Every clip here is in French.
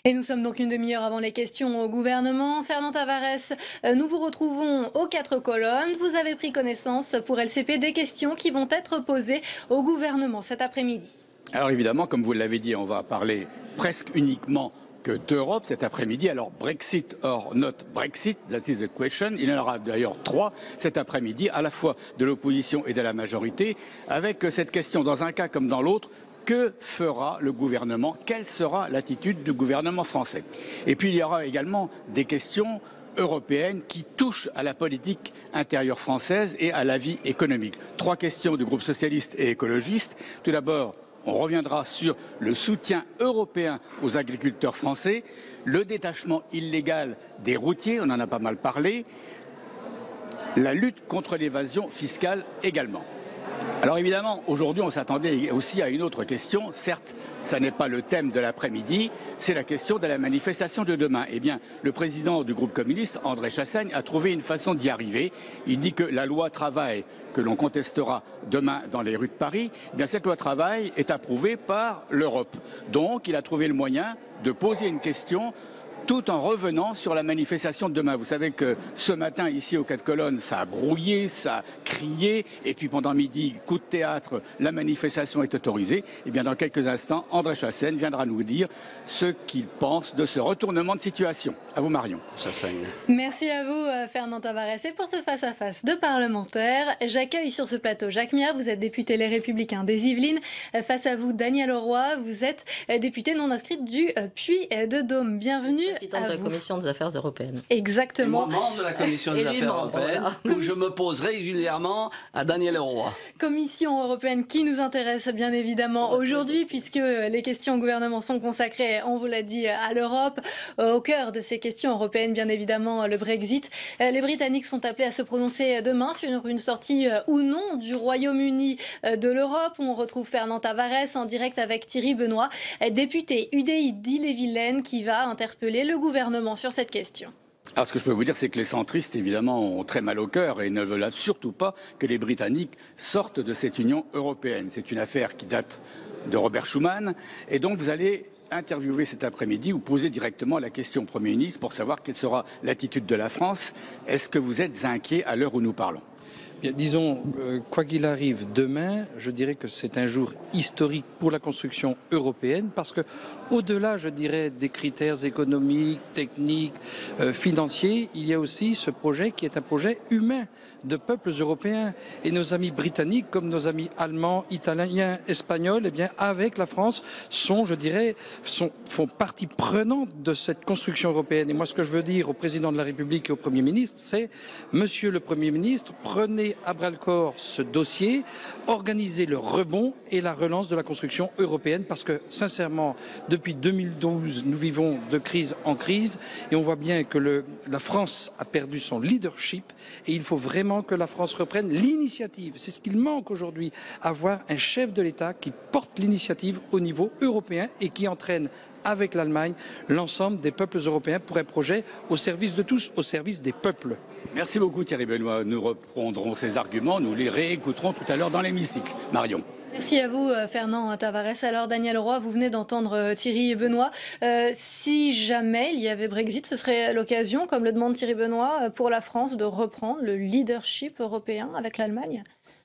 Et nous sommes donc une demi-heure avant les questions au gouvernement. Fernand Tavares, nous vous retrouvons aux 4 colonnes. Vous avez pris connaissance pour LCP des questions qui vont être posées au gouvernement cet après-midi. Alors évidemment, comme vous l'avez dit, on va parler presque uniquement que d'Europe cet après-midi. Alors Brexit or not Brexit, that is the question. Il y en aura d'ailleurs 3 cet après-midi, à la fois de l'opposition et de la majorité, avec cette question, dans un cas comme dans l'autre, que fera le gouvernement? Quelle sera l'attitude du gouvernement français? Et puis il y aura également des questions européennes qui touchent à la politique intérieure française et à la vie économique. 3 questions du groupe socialiste et écologiste. Tout d'abord, on reviendra sur le soutien européen aux agriculteurs français, le détachement illégal des routiers, on en a pas mal parlé, la lutte contre l'évasion fiscale également. Alors évidemment, aujourd'hui, on s'attendait aussi à une autre question. Certes, ça n'est pas le thème de l'après-midi, c'est la question de la manifestation de demain. Eh bien, le président du groupe communiste, André Chassaigne, a trouvé une façon d'y arriver. Il dit que la loi travail que l'on contestera demain dans les rues de Paris, eh bien, cette loi travail est approuvée par l'Europe. Donc, il a trouvé le moyen de poser une question tout en revenant sur la manifestation de demain. Vous savez que ce matin, ici aux 4 colonnes, ça a brouillé, ça a crié, et puis pendant midi, coup de théâtre, la manifestation est autorisée. Et bien dans quelques instants, André Chassaigne viendra nous dire ce qu'il pense de ce retournement de situation. À vous Marion. Chassaigne. Merci à vous Fernand Tavares. Et pour ce face-à-face de parlementaires, j'accueille sur ce plateau Jacques Miard, vous êtes député Les Républicains des Yvelines. Face à vous Danielle Leroy, vous êtes député non inscrite du Puy-de-Dôme. Bienvenue. Présidente de la Commission des Affaires européennes. Exactement. Et moi, membre de la Commission des Affaires européennes, où je m'oppose régulièrement à Danielle Leroy. Commission européenne qui nous intéresse bien évidemment aujourd'hui, puisque les questions au gouvernement sont consacrées, on vous l'a dit, à l'Europe. Au cœur de ces questions européennes, bien évidemment, le Brexit. Les Britanniques sont appelés à se prononcer demain sur une sortie ou non du Royaume-Uni de l'Europe. On retrouve Fernand Tavares en direct avec Thierry Benoît, député UDI d'Ille-et-Vilaine, qui va interpeller le gouvernement sur cette question. Alors ce que je peux vous dire, c'est que les centristes, évidemment, ont très mal au cœur et ne veulent surtout pas que les Britanniques sortent de cette Union européenne. C'est une affaire qui date de Robert Schuman. Et donc vous allez interviewer cet après-midi ou poser directement la question au Premier ministre pour savoir quelle sera l'attitude de la France. Est-ce que vous êtes inquiet à l'heure où nous parlons ? Bien, disons, quoi qu'il arrive demain, je dirais que c'est un jour historique pour la construction européenne parce que, au-delà, je dirais, des critères économiques, techniques, financiers, il y a aussi ce projet qui est un projet humain de peuples européens. Et nos amis britanniques, comme nos amis allemands, italiens, espagnols, eh bien, avec la France, sont, je dirais, font partie prenante de cette construction européenne. Et moi, ce que je veux dire au président de la République et au Premier ministre, c'est, Monsieur le Premier ministre, prenez à bras-le-corps ce dossier, organisez le rebond et la relance de la construction européenne, parce que, sincèrement, depuis 2012, nous vivons de crise en crise, et on voit bien que la France a perdu son leadership, et il faut vraiment que la France reprenne l'initiative. C'est ce qu'il manque aujourd'hui, avoir un chef de l'État qui porte l'initiative au niveau européen et qui entraîne avec l'Allemagne l'ensemble des peuples européens pour un projet au service de tous, au service des peuples. Merci beaucoup Thierry Benoît. Nous reprendrons ces arguments, nous les réécouterons tout à l'heure dans l'hémicycle. Marion. Merci à vous Fernand Tavares. Alors Danielle Leroy, vous venez d'entendre Thierry Benoît. Si jamais il y avait Brexit, ce serait l'occasion, comme le demande Thierry Benoît, pour la France de reprendre le leadership européen avec l'Allemagne ?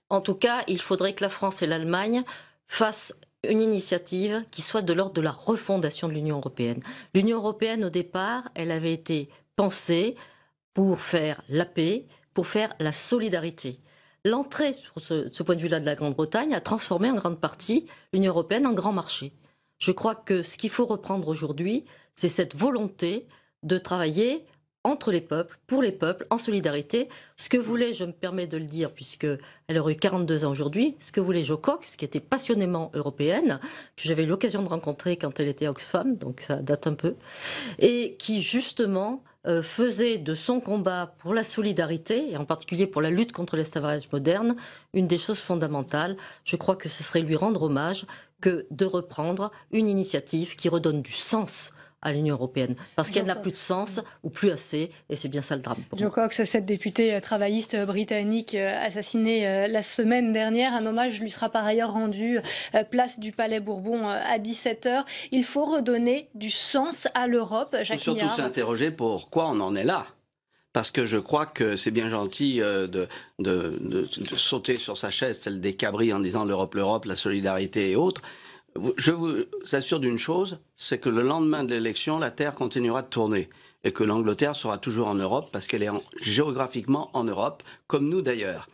En tout cas, il faudrait que la France et l'Allemagne fassent une initiative qui soit de l'ordre de la refondation de l'Union européenne. L'Union européenne, au départ, elle avait été pensée pour faire la paix, pour faire la solidarité. L'entrée, sur ce point de vue-là, de la Grande-Bretagne a transformé en grande partie l'Union européenne en grand marché. Je crois que ce qu'il faut reprendre aujourd'hui, c'est cette volonté de travailler entre les peuples, pour les peuples, en solidarité. Ce que voulait, je me permets de le dire, puisqu'elle aurait eu 42 ans aujourd'hui, ce que voulait Jo Cox, qui était passionnément européenne, que j'avais eu l'occasion de rencontrer quand elle était Oxfam, donc ça date un peu, et qui justement faisait de son combat pour la solidarité, et en particulier pour la lutte contre l'esclavage moderne, une des choses fondamentales. Je crois que ce serait lui rendre hommage que de reprendre une initiative qui redonne du sens à l'Union européenne, parce qu'elle n'a plus de sens ou plus assez, et c'est bien ça le drame. Jo Cox, cette députée travailliste britannique assassinée la semaine dernière, un hommage lui sera par ailleurs rendu place du Palais Bourbon à 17h. Il faut redonner du sens à l'Europe. Il faut surtout s'interroger pourquoi on en est là. Parce que je crois que c'est bien gentil de sauter sur sa chaise, celle des cabris, en disant l'Europe, l'Europe, la solidarité et autres. Je vous assure d'une chose, c'est que le lendemain de l'élection, la Terre continuera de tourner et que l'Angleterre sera toujours en Europe parce qu'elle est géographiquement en Europe, comme nous d'ailleurs.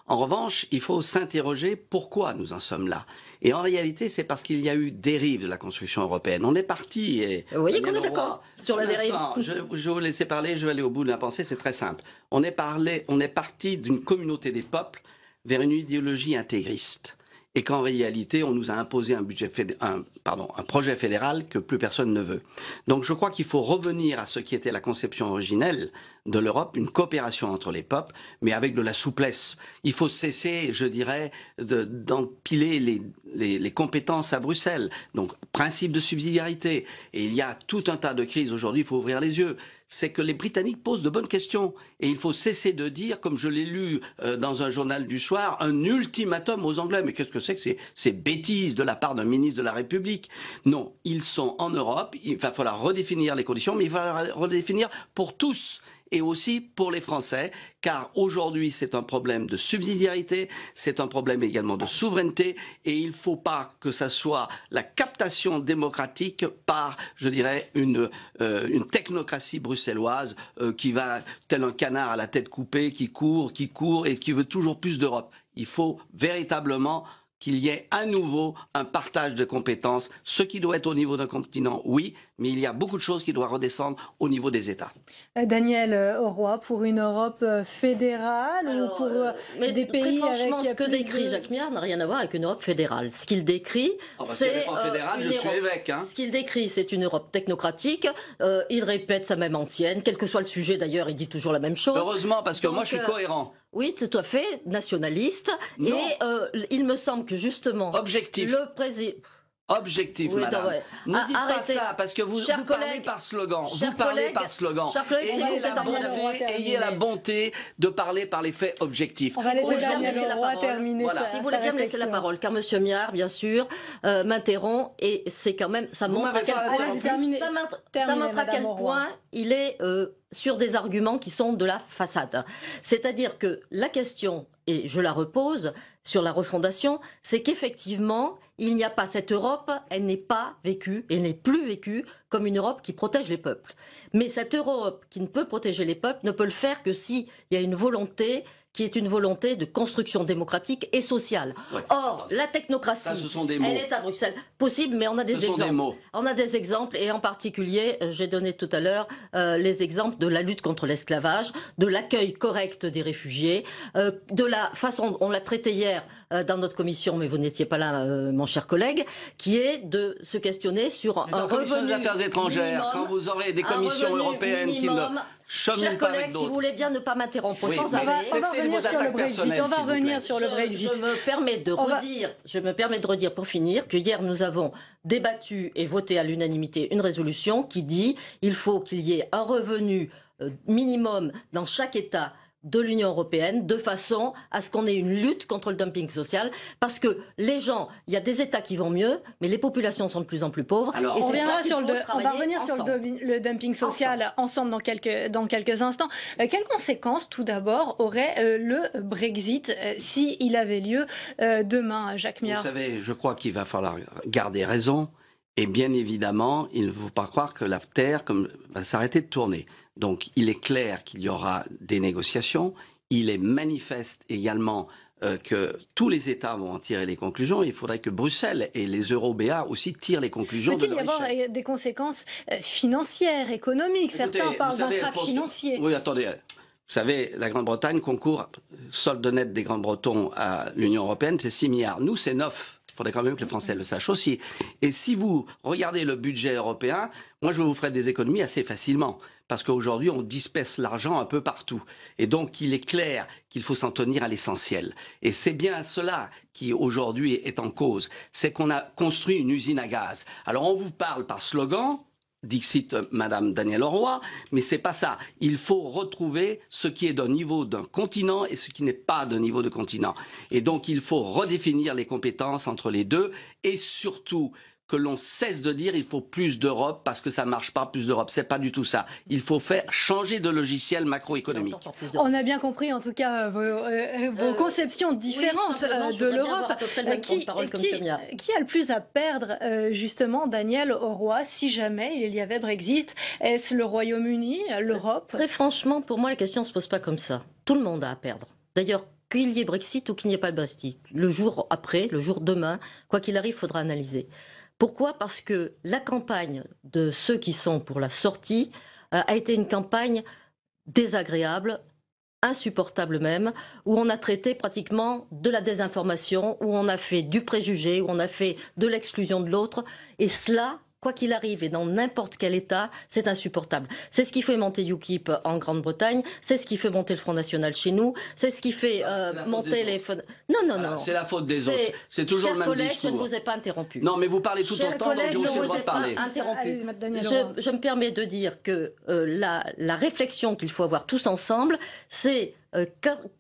En revanche, il faut s'interroger pourquoi nous en sommes là. Et en réalité, c'est parce qu'il y a eu dérive de la construction européenne. On est parti et... Vous voyez qu'on est d'accord sur la dérive. Je vais vous laisser parler, je vais aller au bout de la pensée, c'est très simple. On est parti d'une communauté des peuples vers une idéologie intégriste. Et qu'en réalité, on nous a imposé un projet fédéral que plus personne ne veut. Donc je crois qu'il faut revenir à ce qui était la conception originelle de l'Europe, une coopération entre les peuples, mais avec de la souplesse. Il faut cesser, je dirais, d'empiler les compétences à Bruxelles. Donc principe de subsidiarité. Et il y a tout un tas de crises aujourd'hui, il faut ouvrir les yeux. C'est que les Britanniques posent de bonnes questions. Et il faut cesser de dire, comme je l'ai lu dans un journal du soir, un ultimatum aux Anglais. Mais qu'est-ce que c'est que ces bêtises de la part d'un ministre de la République? Non, ils sont en Europe, il va falloir redéfinir les conditions, mais il va falloir redéfinir pour tous. Et aussi pour les Français, car aujourd'hui c'est un problème de subsidiarité, c'est un problème également de souveraineté, et il ne faut pas que ça soit la captation démocratique par, je dirais, une technocratie bruxelloise qui va, tel un canard à la tête coupée, qui court et qui veut toujours plus d'Europe. Il faut véritablement qu'il y ait à nouveau un partage de compétences, ce qui doit être au niveau d'un continent, oui, mais il y a beaucoup de choses qui doivent redescendre au niveau des États. Daniel Auroy, pour une Europe fédérale ou pour des pays très franchement, avec ce que décrit Jacques Miard n'a rien à voir avec une Europe fédérale. Ce qu'il décrit, c'est je suis évêque. Hein. Ce qu'il décrit, c'est une Europe technocratique. Il répète sa même antienne, quel que soit le sujet d'ailleurs, il dit toujours la même chose. Heureusement, parce que moi je suis cohérent. Oui, tout à fait, nationaliste. Non. Et il me semble que justement... Objectif. Le président... Objectif, oui, madame. Ouais. Ne dites pas ça, parce que vous parlez par slogan. Vous parlez par slogan. Ayez la bonté de parler par les faits objectifs. On va laisser Daniel Auroy terminer voilà. Si vous voulez bien me laisser la parole, car M. Miard, bien sûr, m'interrompt, et c'est quand même... Ça montre à quel point il est sur des arguments qui sont de la façade. C'est-à-dire que la question, et je la repose, sur la refondation, c'est qu'effectivement, il n'y a pas cette Europe, elle n'est pas vécue, elle n'est plus vécue comme une Europe qui protège les peuples. Mais cette Europe qui ne peut protéger les peuples ne peut le faire que s'il y a une volonté qui est une volonté de construction démocratique et sociale. Ouais. Or, la technocratie, elle est à Bruxelles. Possible, mais on a des exemples. On a des exemples, et en particulier, j'ai donné tout à l'heure les exemples de la lutte contre l'esclavage, de l'accueil correct des réfugiés, de la façon, on l'a traité hier dans notre commission, mais vous n'étiez pas là, mon cher collègue, qui est de se questionner sur un revenu des affaires étrangères, quand vous aurez des commissions européennes qui ne... Chers collègues, si vous voulez bien ne pas m'interrompre sans arrêt. On va revenir sur le Brexit. On va revenir sur le Brexit. Je me permets de redire pour finir que hier nous avons débattu et voté à l'unanimité une résolution qui dit il faut qu'il y ait un revenu minimum dans chaque État de l'Union européenne, de façon à ce qu'on ait une lutte contre le dumping social, parce que les gens, il y a des États qui vont mieux, mais les populations sont de plus en plus pauvres. Alors, on va revenir sur le dumping social ensemble dans quelques instants. Quelles conséquences, tout d'abord, aurait le Brexit s'il avait lieu demain, Jacques Miard? Vous savez, je crois qu'il va falloir garder raison. Et bien évidemment, il ne faut pas croire que la Terre va s'arrêter de tourner. Donc il est clair qu'il y aura des négociations. Il est manifeste également que tous les États vont en tirer les conclusions. Il faudrait que Bruxelles et les Eurobéas aussi tirent les conclusions de leur échec. Peut-il y avoir des conséquences financières, économiques? Écoutez, Certains parlent d'un krach pour- financier. Oui, attendez. Vous savez, la Grande-Bretagne concourt, solde net des Grands-Bretons à l'Union européenne, c'est 6 milliards. Nous, c'est 9. Il faudrait quand même que les Français le sachent aussi. Et si vous regardez le budget européen, moi, je vous ferai des économies assez facilement. Parce qu'aujourd'hui, on disperse l'argent un peu partout. Et donc, il est clair qu'il faut s'en tenir à l'essentiel. Et c'est bien cela qui, aujourd'hui, est en cause. C'est qu'on a construit une usine à gaz. Alors, on vous parle par slogan, dixit Madame Danielle Auroi, mais c'est pas ça. Il faut retrouver ce qui est d'un niveau d'un continent et ce qui n'est pas d'un niveau de continent. Et donc, il faut redéfinir les compétences entre les deux et surtout que l'on cesse de dire il faut plus d'Europe parce que ça marche pas, plus d'Europe. C'est pas du tout ça. Il faut faire changer de logiciel macroéconomique. On a bien compris en tout cas vos conceptions différentes de l'Europe. Qui a le plus à perdre justement, Danielle Auroi, si jamais il y avait Brexit? Est-ce le Royaume-Uni, l'Europe? Très franchement, pour moi, la question ne se pose pas comme ça. Tout le monde a à perdre. D'ailleurs, qu'il y ait Brexit ou qu'il n'y ait pas de Brexit, le jour après, le jour demain, quoi qu'il arrive, il faudra analyser. Pourquoi? Parce que la campagne de ceux qui sont pour la sortie a été une campagne désagréable, insupportable même, où on a traité pratiquement de la désinformation, où on a fait du préjugé, où on a fait de l'exclusion de l'autre, et cela, quoi qu'il arrive, et dans n'importe quel État, c'est insupportable. C'est ce qui fait monter UKIP en Grande-Bretagne, c'est ce qui fait monter le Front National chez nous, c'est ce qui fait monter les... Non. C'est la faute des autres. C'est toujours le même collègues, discours. je ne vous ai pas interrompu. Non, mais vous parlez tout autant, donc j'ai aussi le droit de parler. Je me permets de dire que la réflexion qu'il faut avoir tous ensemble, c'est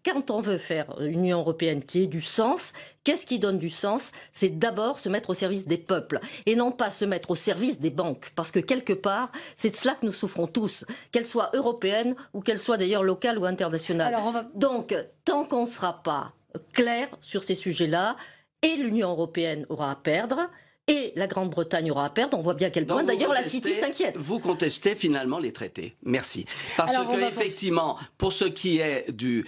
quand on veut faire une Union européenne qui ait du sens, qu'est-ce qui donne du sens? C'est d'abord se mettre au service des peuples et non pas se mettre au service des banques. Parce que quelque part, c'est de cela que nous souffrons tous, qu'elles soient européennes ou qu'elles soient d'ailleurs locales ou internationales. Donc, tant qu'on ne sera pas clair sur ces sujets-là, et l'Union européenne aura à perdre, et la Grande-Bretagne aura à perdre. On voit bien à quel point, d'ailleurs, la City s'inquiète. Vous contestez finalement les traités. Merci. Parce que, effectivement, pour ce qui est du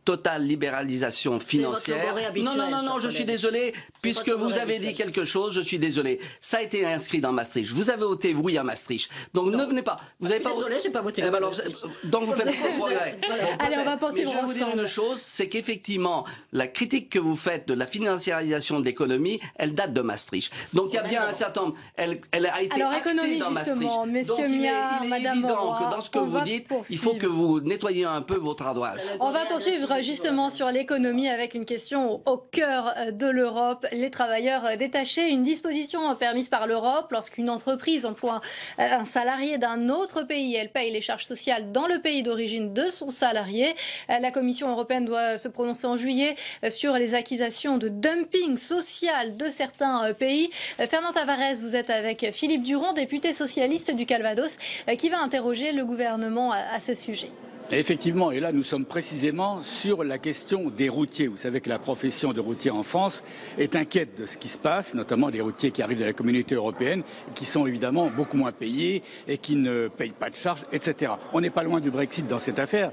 totale libéralisation financière... Non, je suis désolé, puisque vous avez dit quelque chose, je suis désolé. Ça a été inscrit dans Maastricht. Vous avez voté oui à Maastricht. Donc ne venez pas... Vous avez pas... Désolé, j'ai pas voté. Donc vous faites trop de progrès. Allez, on va poursuivre ensemble. Je vais vous dire une chose, c'est qu'effectivement, la critique que vous faites de la financiarisation de l'économie, elle date de Maastricht. Donc il y a bien un certain nombre. Elle a été actée dans Maastricht. Donc il est évident que dans ce que vous dites, il faut que vous nettoyiez un peu votre ardoise. On va poursuivre justement sur l'économie avec une question au cœur de l'Europe. Les travailleurs détachés, une disposition permise par l'Europe lorsqu'une entreprise emploie un salarié d'un autre pays. Elle paye les charges sociales dans le pays d'origine de son salarié. La Commission européenne doit se prononcer en juillet sur les accusations de dumping social de certains pays. Fernand Tavares, vous êtes avec Philippe Duron, député socialiste du Calvados, qui va interroger le gouvernement à ce sujet. Effectivement, et là nous sommes précisément sur la question des routiers. Vous savez que la profession de routier en France est inquiète de ce qui se passe, notamment des routiers qui arrivent de la communauté européenne, qui sont évidemment beaucoup moins payés et qui ne payent pas de charges, etc. On n'est pas loin du Brexit dans cette affaire,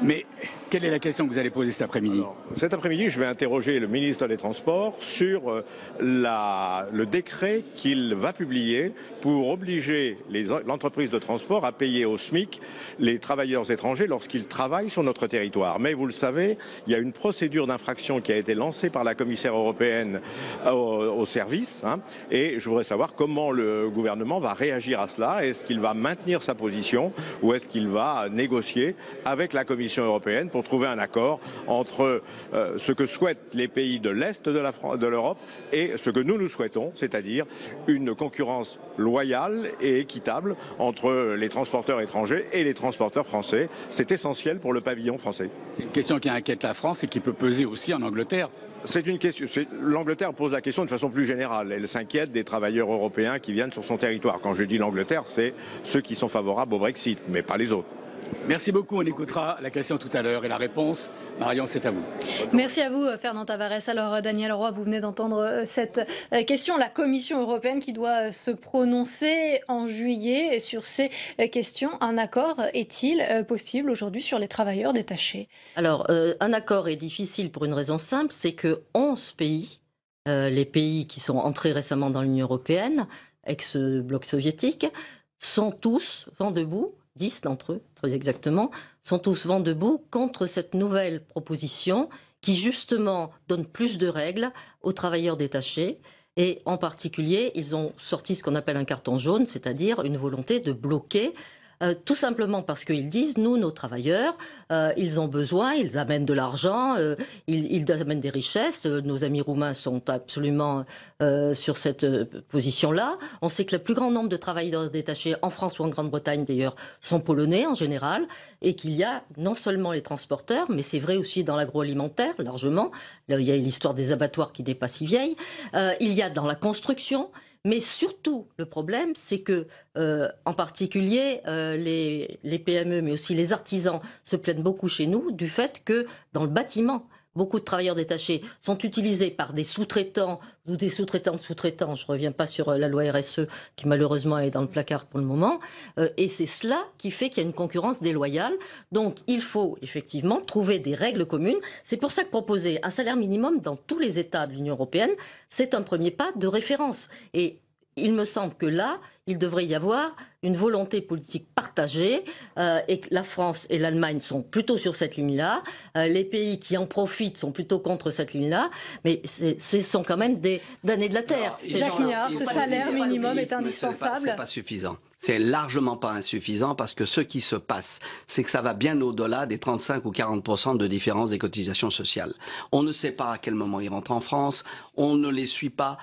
mais quelle est la question que vous allez poser cet après-midi? Cet après-midi, je vais interroger le ministre des Transports sur le décret qu'il va publier pour obliger l'entreprise de transport à payer au SMIC les travailleurs étrangers lorsqu'ils travaillent sur notre territoire. Mais vous le savez, il y a une procédure d'infraction qui a été lancée par la commissaire européenne au service, et je voudrais savoir comment le gouvernement va réagir à cela. Est-ce qu'il va maintenir sa position ou est-ce qu'il va négocier avec la Commission européenne pour trouver un accord entre ce que souhaitent les pays de l'Est de l'Europe et ce que nous souhaitons, c'est-à-dire une concurrence loyale et équitable entre les transporteurs étrangers et les transporteurs français. C'est essentiel pour le pavillon français. C'est une question qui inquiète la France et qui peut peser aussi en Angleterre. C'est une question. L'Angleterre pose la question de façon plus générale. Elle s'inquiète des travailleurs européens qui viennent sur son territoire. Quand je dis l'Angleterre, c'est ceux qui sont favorables au Brexit, mais pas les autres. Merci beaucoup. On écoutera la question tout à l'heure et la réponse. Marion, c'est à vous. Merci à vous, Fernand Tavares. Alors, Daniel Roy, vous venez d'entendre cette question. La Commission européenne qui doit se prononcer en juillet sur ces questions. Un accord est-il possible aujourd'hui sur les travailleurs détachés? Alors, un accord est difficile pour une raison simple, c'est que 11 pays, les pays qui sont entrés récemment dans l'Union européenne, ex-bloc soviétique, sont tous vent debout. 10 d'entre eux, très exactement, sont tous vent debout contre cette nouvelle proposition qui justement donne plus de règles aux travailleurs détachés. Et en particulier, ils ont sorti ce qu'on appelle un carton jaune, c'est-à-dire une volonté de bloquer, tout simplement parce qu'ils disent, nous, nos travailleurs, ils ont besoin, ils amènent de l'argent, ils amènent des richesses. Nos amis roumains sont absolument sur cette position-là. On sait que le plus grand nombre de travailleurs détachés, en France ou en Grande-Bretagne d'ailleurs, sont polonais en général, et qu'il y a non seulement les transporteurs, mais c'est vrai aussi dans l'agroalimentaire, largement. Là, il y a l'histoire des abattoirs qui n'est pas si vieille. Il y a dans la construction. Mais surtout, le problème, c'est que, en particulier, les PME, mais aussi les artisans, se plaignent beaucoup chez nous du fait que dans le bâtiment, beaucoup de travailleurs détachés sont utilisés par des sous-traitants ou des sous-traitants de sous-traitants. Je ne reviens pas sur la loi RSE qui malheureusement est dans le placard pour le moment. Et c'est cela qui fait qu'il y a une concurrence déloyale. Donc il faut effectivement trouver des règles communes. C'est pour ça que proposer un salaire minimum dans tous les États de l'Union européenne, c'est un premier pas de référence. Et il me semble que là, il devrait y avoir une volonté politique partagée et que la France et l'Allemagne sont plutôt sur cette ligne-là. Les pays qui en profitent sont plutôt contre cette ligne-là. Mais ce sont quand même des damnés de la terre. Jacques Niard, ce salaire minimum est indispensable. C'est pas suffisant. C'est largement pas insuffisant parce que ce qui se passe, c'est que ça va bien au-delà des 35 ou 40% de différence des cotisations sociales. On ne sait pas à quel moment ils rentrent en France, on ne les suit pas.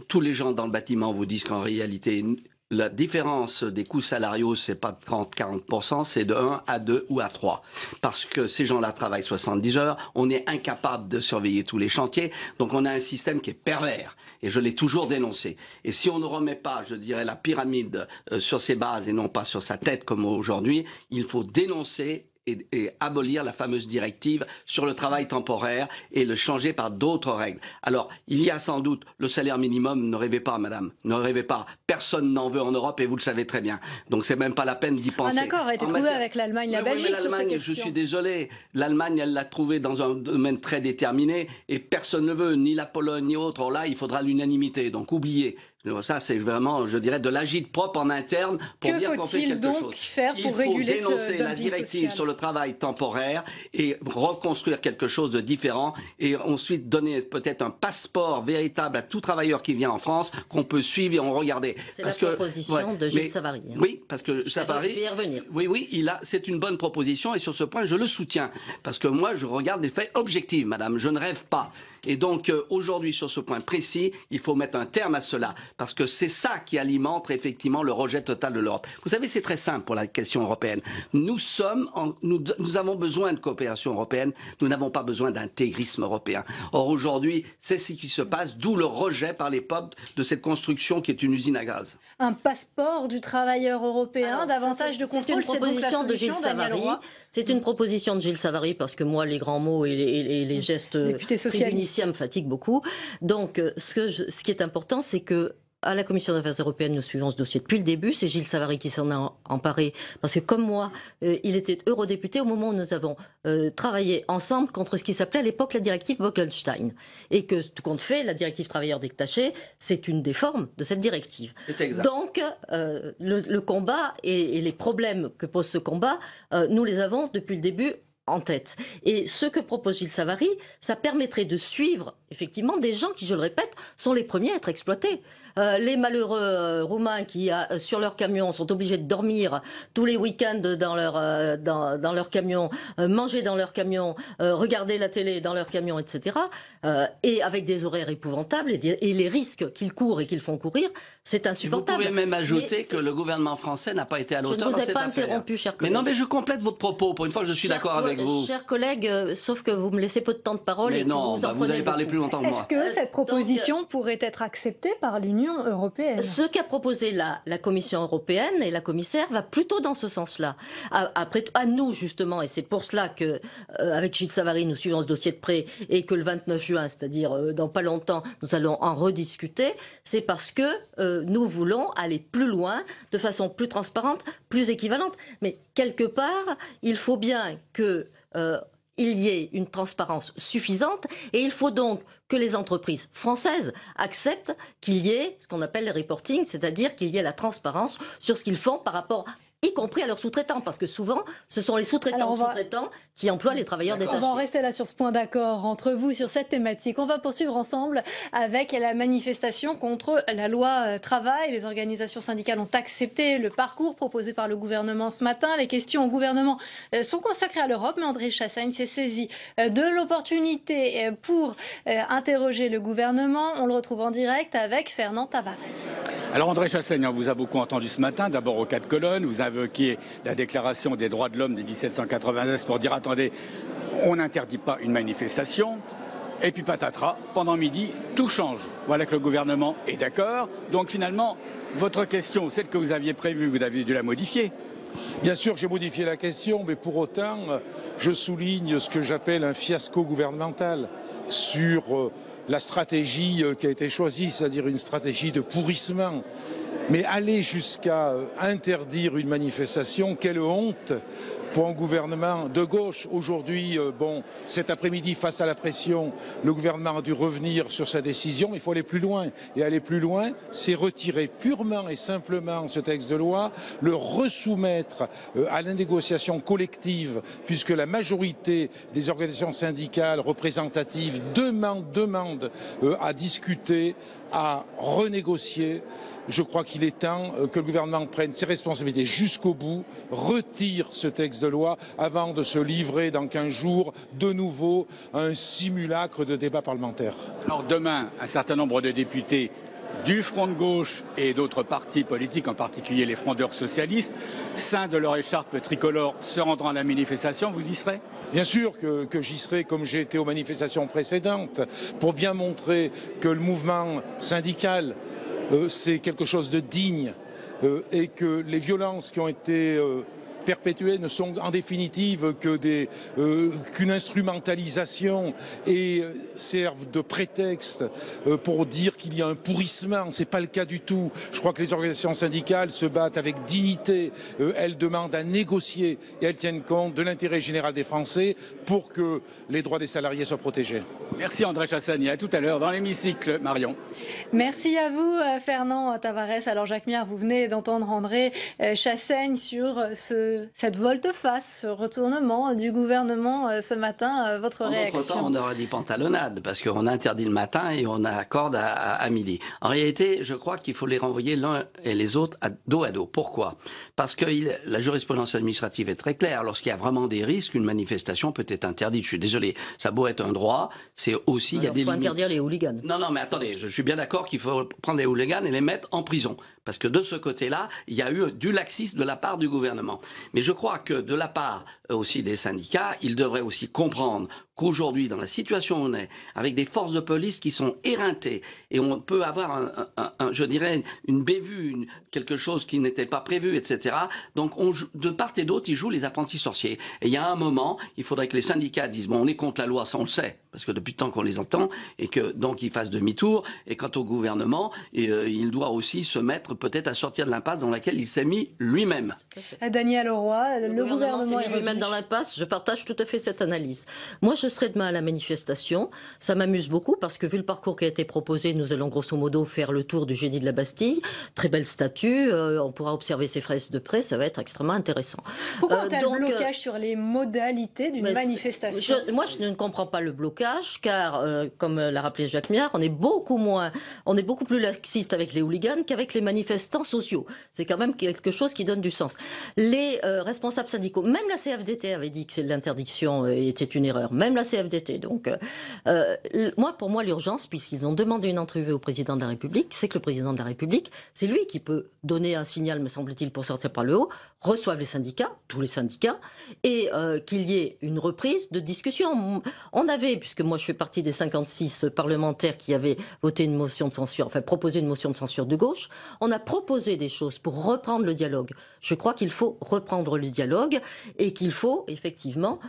Tous les gens dans le bâtiment vous disent qu'en réalité, la différence des coûts salariaux, c'est pas de 30-40%, c'est de 1 à 2 ou à 3. Parce que ces gens-là travaillent 70 heures, on est incapable de surveiller tous les chantiers, donc on a un système qui est pervers. Et je l'ai toujours dénoncé. Et si on ne remet pas, je dirais, la pyramide sur ses bases et non pas sur sa tête comme aujourd'hui, il faut dénoncer et abolir la fameuse directive sur le travail temporaire et le changer par d'autres règles. Alors, il y a sans doute le salaire minimum, ne rêvez pas, madame, ne rêvez pas. Personne n'en veut en Europe et vous le savez très bien. Donc, c'est même pas la peine d'y penser. Un accord a été trouvé avec l'Allemagne, la Belgique mais l'Allemagne, je suis désolé, l'Allemagne, elle l'a trouvé dans un domaine très déterminé et personne ne veut, ni la Pologne, ni autre. Or là, il faudra l'unanimité, donc oubliez. Ça, c'est vraiment, je dirais, de l'agite-propre en interne pour dire qu'on fait quelque chose. Que faut-il donc faire pour réguler ce dumping social ? Il faut dénoncer la directive sur le travail temporaire et reconstruire quelque chose de différent et ensuite donner peut-être un passeport véritable à tout travailleur qui vient en France qu'on peut suivre et en regarder. C'est la proposition de Gilles Savary. Oui, parce que Savary... Je vais y revenir. Oui, c'est une bonne proposition et sur ce point, je le soutiens. Parce que moi, je regarde des faits objectifs, madame. Je ne rêve pas. Et donc, aujourd'hui, sur ce point précis, il faut mettre un terme à cela. Parce que c'est ça qui alimente effectivement le rejet total de l'Europe. Vous savez, c'est très simple pour la question européenne. Nous avons besoin de coopération européenne, nous n'avons pas besoin d'intégrisme européen. Or aujourd'hui, c'est ce qui se passe, d'où le rejet par les peuples de cette construction qui est une usine à gaz. Un passeport du travailleur européen, davantage de contrôle, c'est une proposition de Gilles Savary. C'est une proposition de Gilles Savary parce que moi, les grands mots et les gestes tribuniciens me fatiguent beaucoup. Donc, ce qui est important, c'est que à la Commission des Affaires européennes, nous suivons ce dossier depuis le début. C'est Gilles Savary qui s'en a emparé parce que, comme moi, il était eurodéputé au moment où nous avons travaillé ensemble contre ce qui s'appelait à l'époque la directive Bolkestein. Et que, tout compte fait, la directive travailleurs détachés, c'est une des formes de cette directive. C'est exact. Donc, le combat et les problèmes que pose ce combat, nous les avons depuis le début en tête. Et ce que propose Gilles Savary, ça permettrait de suivre effectivement des gens qui, je le répète, sont les premiers à être exploités. Les malheureux Roumains qui, sur leur camion, sont obligés de dormir tous les week-ends dans leur camion, manger dans leur camion, regarder la télé dans leur camion, etc. Et avec des horaires épouvantables et les risques qu'ils courent et qu'ils font courir, c'est insupportable. Vous pouvez même ajouter que le gouvernement français n'a pas été à l'auteur dans cette affaire. Je ne vous ai pas interrompu, cher collègue. Mais non, mais je complète votre propos. Pour une fois que je suis d'accord avec avec vous. Chers collègues, sauf que vous me laissez peu de temps de parole. Mais et non, que vous en vous prenez avez parlé beaucoup. plus longtemps que moi. Est-ce que cette proposition pourrait être acceptée par l'Union européenne? Ce qu'a proposé la Commission européenne et la commissaire va plutôt dans ce sens-là. Après, à nous justement, et c'est pour cela que, avec Gilles Savary, nous suivons ce dossier de près et que le 29 juin, c'est-à-dire dans pas longtemps, nous allons en rediscuter, c'est parce que nous voulons aller plus loin, de façon plus transparente, plus équivalente. Mais quelque part, il faut bien que il y ait une transparence suffisante et il faut donc que les entreprises françaises acceptent qu'il y ait ce qu'on appelle le reporting, c'est-à-dire qu'il y ait la transparence sur ce qu'ils font par rapport y compris à leurs sous-traitants, parce que souvent, ce sont les sous-traitants qui emploient les travailleurs détachés. On va en rester là sur ce point d'accord entre vous sur cette thématique. On va poursuivre ensemble avec la manifestation contre la loi travail. Les organisations syndicales ont accepté le parcours proposé par le gouvernement ce matin. Les questions au gouvernement sont consacrées à l'Europe, mais André Chassaigne s'est saisi de l'opportunité pour interroger le gouvernement. On le retrouve en direct avec Fernand Tavares. Alors André Chassaigne, on vous a beaucoup entendu ce matin, d'abord aux 4 colonnes, vous invoquiez la déclaration des droits de l'homme de 1793 pour dire attendez, on n'interdit pas une manifestation. Et puis patatras, pendant midi, tout change. Voilà que le gouvernement est d'accord. Donc finalement, votre question, celle que vous aviez prévue, vous avez dû la modifier. Bien sûr, j'ai modifié la question, mais pour autant, je souligne ce que j'appelle un fiasco gouvernemental sur la stratégie qui a été choisie, c'est-à-dire une stratégie de pourrissement. Mais aller jusqu'à interdire une manifestation, quelle honte pour un gouvernement de gauche. Aujourd'hui, cet après-midi, face à la pression, le gouvernement a dû revenir sur sa décision. Il faut aller plus loin. Et aller plus loin, c'est retirer purement et simplement ce texte de loi, le resoumettre à la négociation collective, puisque la majorité des organisations syndicales représentatives demandent à discuter, à renégocier. Je crois qu'il est temps que le gouvernement prenne ses responsabilités jusqu'au bout, retire ce texte de loi avant de se livrer dans 15 jours de nouveau à un simulacre de débat parlementaire. Alors demain, un certain nombre de députés du Front de gauche et d'autres partis politiques, en particulier les frondeurs socialistes, ceints de leur écharpe tricolore, se rendront à la manifestation. Vous y serez ? Bien sûr que j'y serai, comme j'ai été aux manifestations précédentes, pour bien montrer que le mouvement syndical, c'est quelque chose de digne et que les violences qui ont été perpétuées ne sont en définitive qu'une instrumentalisation et servent de prétexte pour dire qu'il y a un pourrissement. Ce n'est pas le cas du tout. Je crois que les organisations syndicales se battent avec dignité. Elles demandent à négocier et elles tiennent compte de l'intérêt général des Français pour que les droits des salariés soient protégés. Merci André Chassaigne. À tout à l'heure dans l'hémicycle, Marion. Merci à vous Fernand Tavares. Alors Jacques Miard, vous venez d'entendre André Chassaigne sur cette volte-face, ce retournement du gouvernement ce matin. Votre réaction? Entre-temps, on aurait dit pantalonnade, parce qu'on interdit le matin et on accorde à midi. En réalité, je crois qu'il faut les renvoyer l'un et les autres dos à dos. Pourquoi? Parce que la jurisprudence administrative est très claire. Lorsqu'il y a vraiment des risques, une manifestation peut être interdite. Je suis désolé, ça a beau être un droit, c'est aussi... Alors, il faut interdire les hooligans. Non, mais attendez, je suis bien d'accord qu'il faut prendre les hooligans et les mettre en prison. Parce que de ce côté-là, il y a eu du laxisme de la part du gouvernement. Mais je crois que de la part aussi des syndicats, ils devraient aussi comprendre qu'aujourd'hui, dans la situation où on est, avec des forces de police qui sont éreintées, et on peut avoir, je dirais, une bévue, quelque chose qui n'était pas prévu, etc. Donc, de part et d'autre, ils jouent les apprentis sorciers. Et il y a un moment, il faudrait que les syndicats disent, bon, on est contre la loi, ça on le sait, parce que depuis le temps qu'on les entend, et que donc ils fassent demi-tour. Et quant au gouvernement, il doit aussi se mettre peut-être à sortir de l'impasse dans laquelle il s'est mis lui-même. Daniel Auroy, le gouvernement s'est mis lui-même dans l'impasse. Je partage tout à fait cette analyse. Moi, je serai demain à la manifestation. Ça m'amuse beaucoup parce que vu le parcours qui a été proposé, nous allons grosso modo faire le tour du génie de la Bastille. Très belle statue. On pourra observer ses fresques de près. Ça va être extrêmement intéressant. Pourquoi un tel blocage sur les modalités d'une manifestation? Moi, je ne comprends pas le blocage car, comme l'a rappelé Jacques Miard, on est beaucoup plus laxiste avec les hooligans qu'avec les manifestants sociaux. C'est quand même quelque chose qui donne du sens. Les responsables syndicaux, même la CFDT avait dit que l'interdiction était une erreur. Même même la CFDT. Donc, pour moi, l'urgence, puisqu'ils ont demandé une entrevue au président de la République, c'est que le président de la République, c'est lui qui peut donner un signal, me semble-t-il, pour sortir par le haut, reçoivent les syndicats, tous les syndicats, et qu'il y ait une reprise de discussion. On avait, puisque moi je fais partie des 56 parlementaires qui avaient voté une motion de censure, enfin proposé une motion de censure de gauche, on a proposé des choses pour reprendre le dialogue. Je crois qu'il faut reprendre le dialogue et qu'il faut effectivement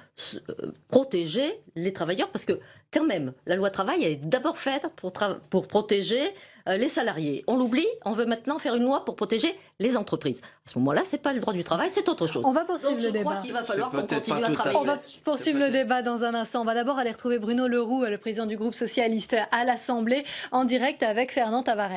protéger les travailleurs, parce que quand même, la loi travail elle est d'abord faite pour protéger les salariés. On l'oublie, on veut maintenant faire une loi pour protéger les entreprises. À ce moment-là, c'est pas le droit du travail, c'est autre chose. On va poursuivre le débat. Je crois qu'il va falloir qu'on continue à travailler. On va poursuivre le débat dans un instant. On va d'abord aller retrouver Bruno Le Roux, le président du groupe socialiste à l'Assemblée, en direct avec Fernand Tavares.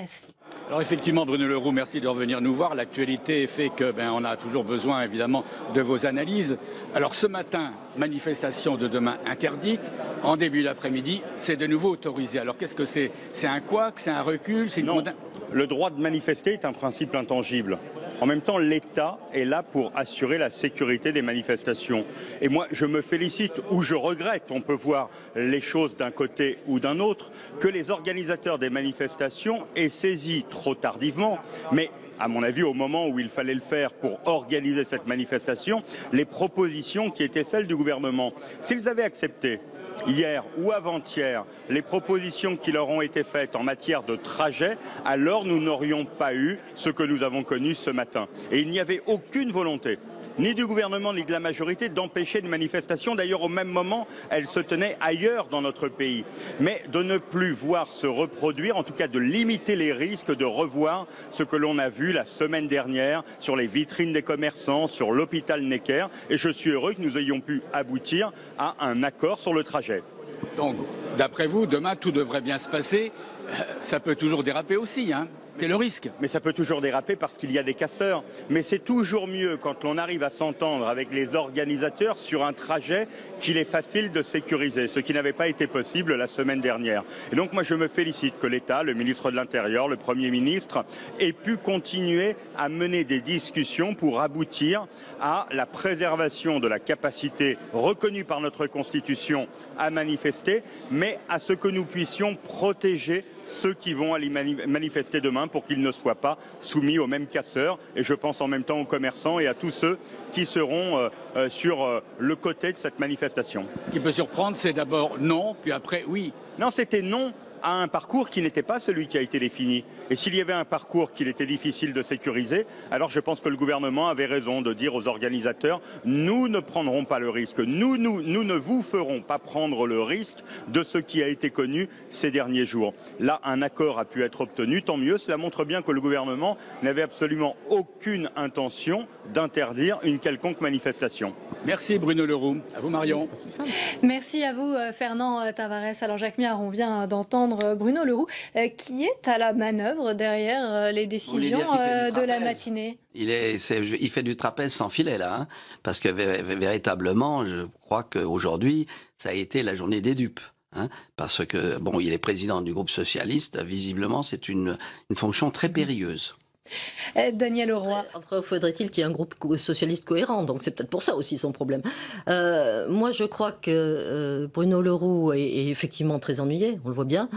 Alors effectivement, Bruno Le Roux, merci de revenir nous voir. L'actualité fait que on a toujours besoin évidemment de vos analyses. Alors ce matin, manifestation de demain interdite. En début d'après-midi, c'est de nouveau autorisé. Alors qu'est-ce que c'est? C'est un couac? C'est un recul? C'est une Le droit de manifester est un principe intangible. En même temps, l'État est là pour assurer la sécurité des manifestations. Et moi, je me félicite ou je regrette, on peut voir les choses d'un côté ou d'un autre, que les organisateurs des manifestations aient saisi trop tardivement, mais à mon avis, au moment où il fallait le faire pour organiser cette manifestation, les propositions qui étaient celles du gouvernement. S'ils avaient accepté hier ou avant-hier les propositions qui leur ont été faites en matière de trajet, alors nous n'aurions pas eu ce que nous avons connu ce matin. Et il n'y avait aucune volonté, ni du gouvernement ni de la majorité, d'empêcher une manifestation. D'ailleurs, au même moment, elle se tenait ailleurs dans notre pays. Mais de ne plus voir se reproduire, en tout cas de limiter les risques de revoir ce que l'on a vu la semaine dernière sur les vitrines des commerçants, sur l'hôpital Necker. Et je suis heureux que nous ayons pu aboutir à un accord sur le trajet. Donc, d'après vous, demain, tout devrait bien se passer. Ça peut toujours déraper aussi, hein. C'est le risque. Mais ça peut toujours déraper parce qu'il y a des casseurs. Mais c'est toujours mieux quand l'on arrive à s'entendre avec les organisateurs sur un trajet qu'il est facile de sécuriser, ce qui n'avait pas été possible la semaine dernière. Et donc moi je me félicite que l'État, le ministre de l'Intérieur, le Premier ministre, ait pu continuer à mener des discussions pour aboutir à la préservation de la capacité reconnue par notre Constitution à manifester, mais à ce que nous puissions protéger ceux qui vont aller manifester demain pour qu'ils ne soient pas soumis aux mêmes casseurs. Et je pense en même temps aux commerçants et à tous ceux qui seront sur le côté de cette manifestation. Ce qui peut surprendre, c'est d'abord non, puis après oui. Non, c'était non à un parcours qui n'était pas celui qui a été défini. Et s'il y avait un parcours qu'il était difficile de sécuriser, alors je pense que le gouvernement avait raison de dire aux organisateurs « Nous ne prendrons pas le risque, nous ne vous ferons pas prendre le risque de ce qui a été connu ces derniers jours ». Là, un accord a pu être obtenu, tant mieux. Cela montre bien que le gouvernement n'avait absolument aucune intention d'interdire une quelconque manifestation. Merci Bruno Le Roux. À vous Marion. Merci à vous Fernand Tavares. Alors Jacques Miard, on vient d'entendre Bruno Le Roux qui est à la manœuvre derrière les décisions de la matinée. Il fait du trapèze sans filet là, hein, parce que véritablement, je crois qu'aujourd'hui, ça a été la journée des dupes. Hein, parce que, bon, il est président du groupe socialiste, visiblement c'est une fonction très périlleuse. Daniel Leroy. Faudrait-il qu'il y ait un groupe socialiste cohérent, donc c'est peut-être pour ça aussi son problème. Moi je crois que Bruno Le Roux est effectivement très ennuyé, on le voit bien,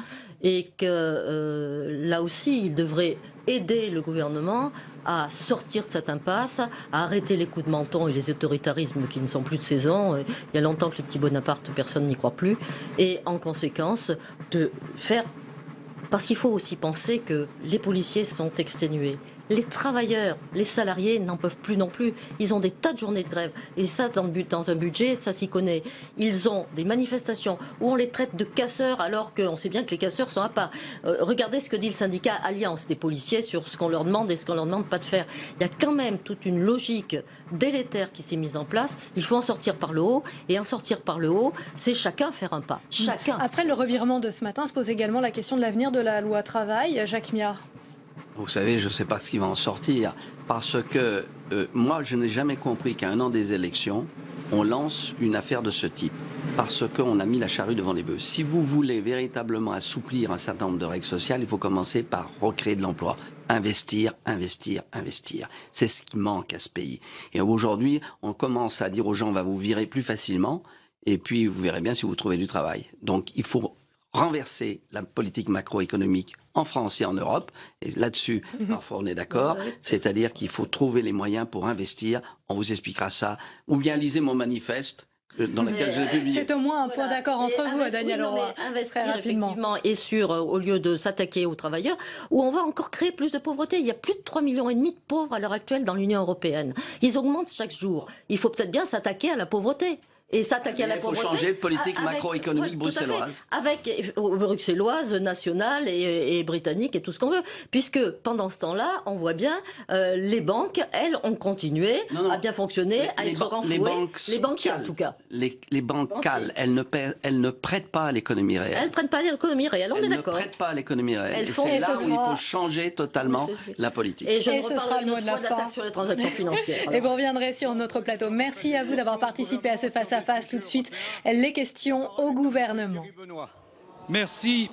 et que là aussi il devrait aider le gouvernement à sortir de cette impasse, à arrêter les coups de menton et les autoritarismes qui ne sont plus de saison. Il y a longtemps que le petit Bonaparte, personne n'y croit plus, et en conséquence de faire... Parce qu'il faut aussi penser que les policiers sont exténués. Les travailleurs, les salariés n'en peuvent plus non plus. Ils ont des tas de journées de grève. Et ça, dans un budget, ça s'y connaît. Ils ont des manifestations où on les traite de casseurs alors qu'on sait bien que les casseurs sont à part. Regardez ce que dit le syndicat Alliance des policiers sur ce qu'on leur demande et ce qu'on leur demande pas de faire. Il y a quand même toute une logique délétère qui s'est mise en place. Il faut en sortir par le haut. Et en sortir par le haut, c'est chacun faire un pas. Chacun. Après le revirement de ce matin, se pose également la question de l'avenir de la loi travail. Jacques Miard. Vous savez, je ne sais pas ce qui va en sortir, parce que moi, je n'ai jamais compris qu'à un an des élections, on lance une affaire de ce type, parce qu'on a mis la charrue devant les bœufs. Si vous voulez véritablement assouplir un certain nombre de règles sociales, il faut commencer par recréer de l'emploi. Investir, investir, investir. C'est ce qui manque à ce pays. Et aujourd'hui, on commence à dire aux gens, on va vous virer plus facilement. et puis vous verrez bien si vous trouvez du travail. Donc il faut renverser la politique macroéconomique en France et en Europe, et là-dessus, parfois on est d'accord, c'est-à-dire qu'il faut trouver les moyens pour investir, on vous expliquera ça, ou bien lisez mon manifeste, dans lequel je l'ai publié. C'est au moins un point d'accord entre vous, Daniel Leroy. Investir effectivement et au lieu de s'attaquer aux travailleurs, où on va encore créer plus de pauvreté. Il y a plus de 3,5 millions de pauvres à l'heure actuelle dans l'Union européenne. Ils augmentent chaque jour. Il faut peut-être bien s'attaquer à la pauvreté. Et s'attaquer à la pauvreté. Il faut changer de politique macroéconomique bruxelloise. Avec bruxelloise, nationale et britannique et tout ce qu'on veut. Puisque pendant ce temps-là, on voit bien, les banques, elles, ont continué à bien fonctionner, à être renflouées. Les banquiers, en tout cas. Les banques cales, elles ne prêtent pas à l'économie réelle. Elles ne prêtent pas à l'économie réelle, on est d'accord. Elles ne prêtent pas à l'économie réelle. Et c'est là où il faut changer totalement la politique. Et je ne reparlerai une autre fois de la taxe sur les transactions financières. Et vous reviendrez sur notre plateau. Merci à vous d'avoir participé à ce face-à-face. Tout de suite, les questions au gouvernement. Merci.